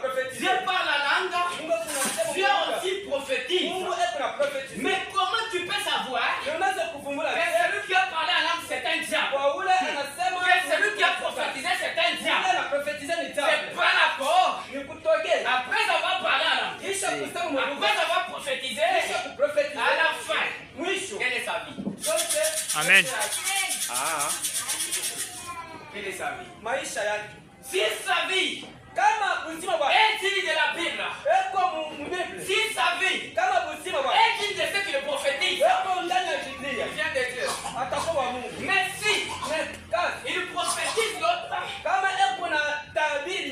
prophétise. Dieu parle la langue. Dieu aussi prophétise. Mais comment tu peux savoir que celui qui a parlé la langue c'est un diable? Que celui qui a prophétisé c'est un diable? C'est pas d'accord. Après avoir parlé la langue, après avoir prophétisé, à la fin, quelle est sa vie? Amen. Quelle est sa vie? Si sa vie est digne de la Bible, si sa vie est digne de ce qu'il prophétise, il vient de Dieu. Mais si il prophétise l'autre,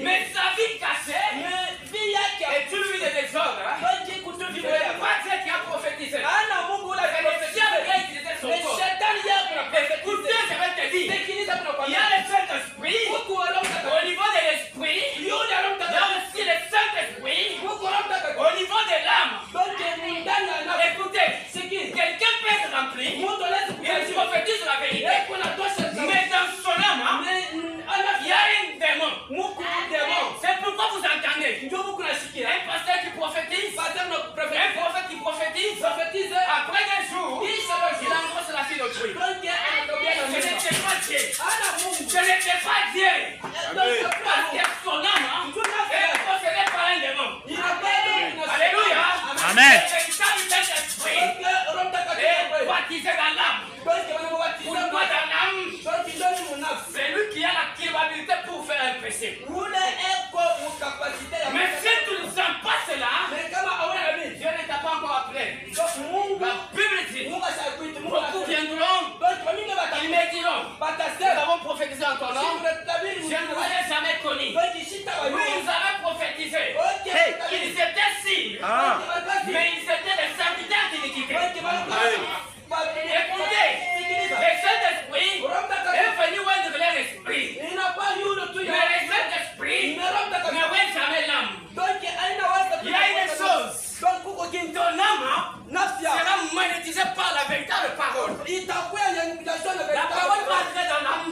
mais sa vie cachée est une vie de désordre, il n'est pas Dieu qui a prophétisé. Le diable qui a utilisé son corps. Écoutez, je vais te dire, il y a le Saint-Esprit. Au niveau de l'esprit, il y a aussi le Saint-Esprit. Au niveau de l'âme. Écoutez, quelqu'un peut être rempli, il prophétise la vérité. Mais dans son âme, il y a un démon. C'est pourquoi vous entendez un pasteur qui prophétise, un prophète qui prophétise, après des jours, il engrosse la fille d'autrui. Ce n'était pas Dieu. Ce n'était pas Dieu. Parce que son âme est possédée par un démon. Alléluia. Amen. Et baptisé dans l'âme. Pourquoi dans l'âme? C'est lui qui a la capacité pour faire un péché. Mais si tu ne sens pas cela, Dieu ne t'a pas encore appelé. La Bible dit, beaucoup viendront, ils me diront, nous avons prophétisé en ton nom, je ne vous ai jamais connu. Nous avons prophétisé. Ils étaient sûrs, mais ils étaient des serviteurs d'iniquité. Écoutez, le Saint-Esprit est venu oindre leur esprit. Mais le Saint-Esprit ne oint jamais l'âme. Il y a une chose. Ton âme sera magnétisée par la véritable parole. La parole va entrer dans l'âme.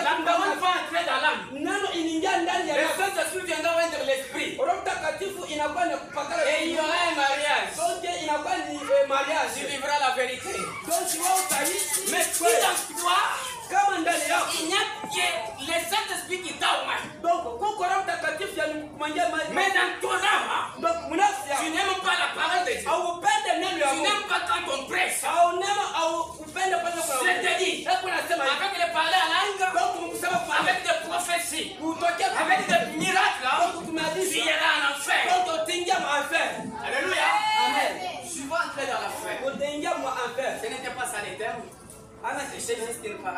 La parole va entrer dans l'âme. Le Saint-Esprit viendra oindre l'esprit. Et il y aura un mariage. Tu vivras la vérité. Mais si dans toi, il n'y a que le Saint-Esprit qui t'a oint. Mais dans ton âme, tu n'aimes pas la parole de Dieu. Tu n'aimes pas quand on prêche. C'est-à-dire, avec les paroles à langue, avec des prophéties, avec des miracles, tu iras en enfer. Alléluia. Tu vas entrer dans l'enfer. Ce n'était pas ça les termes. C'est juste une parole.